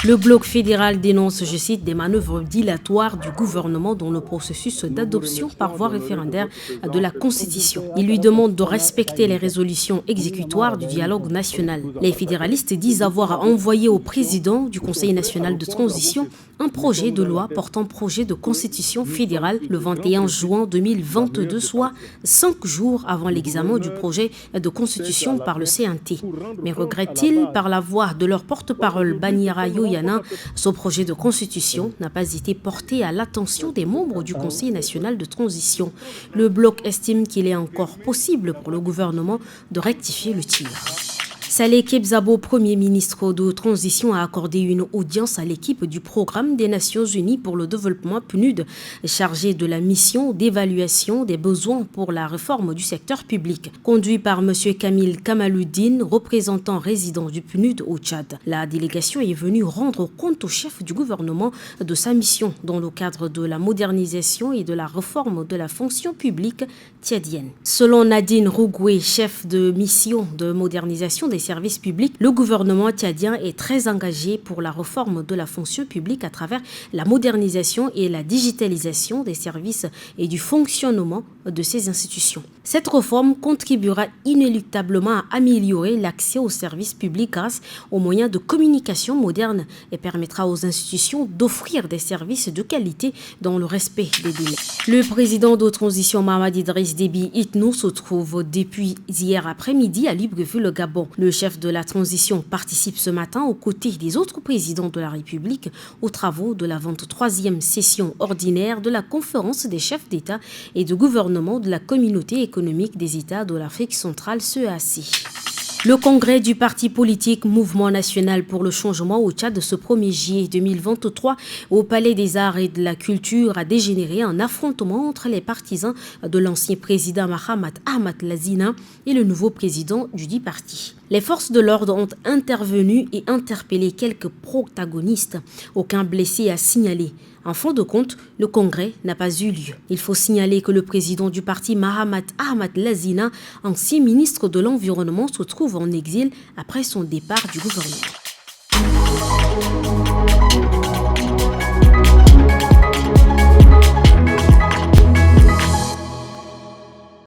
Le bloc fédéral dénonce, je cite, des manœuvres dilatoires du gouvernement dans le processus d'adoption par voie référendaire de la Constitution. Il lui demande de respecter les résolutions exécutoires du dialogue national. Les fédéralistes disent avoir envoyé au président du Conseil national de transition un projet de loi portant projet de constitution fédérale le 21 juin 2022, soit 5 jours avant l'examen du projet de constitution par le CNT. Mais regrette-t-il, par la voix de leur porte-parole Banyara Yoyana, ce projet de constitution n'a pas été porté à l'attention des membres du Conseil national de transition. Le bloc estime qu'il est encore possible pour le gouvernement de rectifier le tir. Saleh Kebzabo, Premier ministre de transition, a accordé une audience à l'équipe du Programme des Nations Unies pour le développement PNUD, chargée de la mission d'évaluation des besoins pour la réforme du secteur public. Conduit par M. Kamil Kamaluddin, représentant résident du PNUD au Tchad. La délégation est venue rendre compte au chef du gouvernement de sa mission dans le cadre de la modernisation et de la réforme de la fonction publique tchadienne. Selon Nadine Rougoué, chef de mission de modernisation des services publics, le gouvernement tchadien est très engagé pour la réforme de la fonction publique à travers la modernisation et la digitalisation des services et du fonctionnement de ces institutions. Cette réforme contribuera inéluctablement à améliorer l'accès aux services publics grâce aux moyens de communication modernes et permettra aux institutions d'offrir des services de qualité dans le respect des délais. Le président de transition Mahamat Idriss Déby Itno se trouve depuis hier après-midi à Libreville, le Gabon. Le chef de la transition participe ce matin aux côtés des autres présidents de la République aux travaux de la 23e session ordinaire de la conférence des chefs d'État et de gouvernement de la communauté économique des États de l'Afrique centrale, CEAC. Le congrès du parti politique Mouvement national pour le changement au Tchad ce 1er juillet 2023 au Palais des Arts et de la Culture a dégénéré en affrontement entre les partisans de l'ancien président Mahamat Ahmad Lazina et le nouveau président du dit parti. Les forces de l'ordre ont intervenu et interpellé quelques protagonistes. Aucun blessé à signaler. En fin de compte, le congrès n'a pas eu lieu. Il faut signaler que le président du parti Mahamat Ahmad Lazina, ancien ministre de l'Environnement, se trouve en exil après son départ du gouvernement.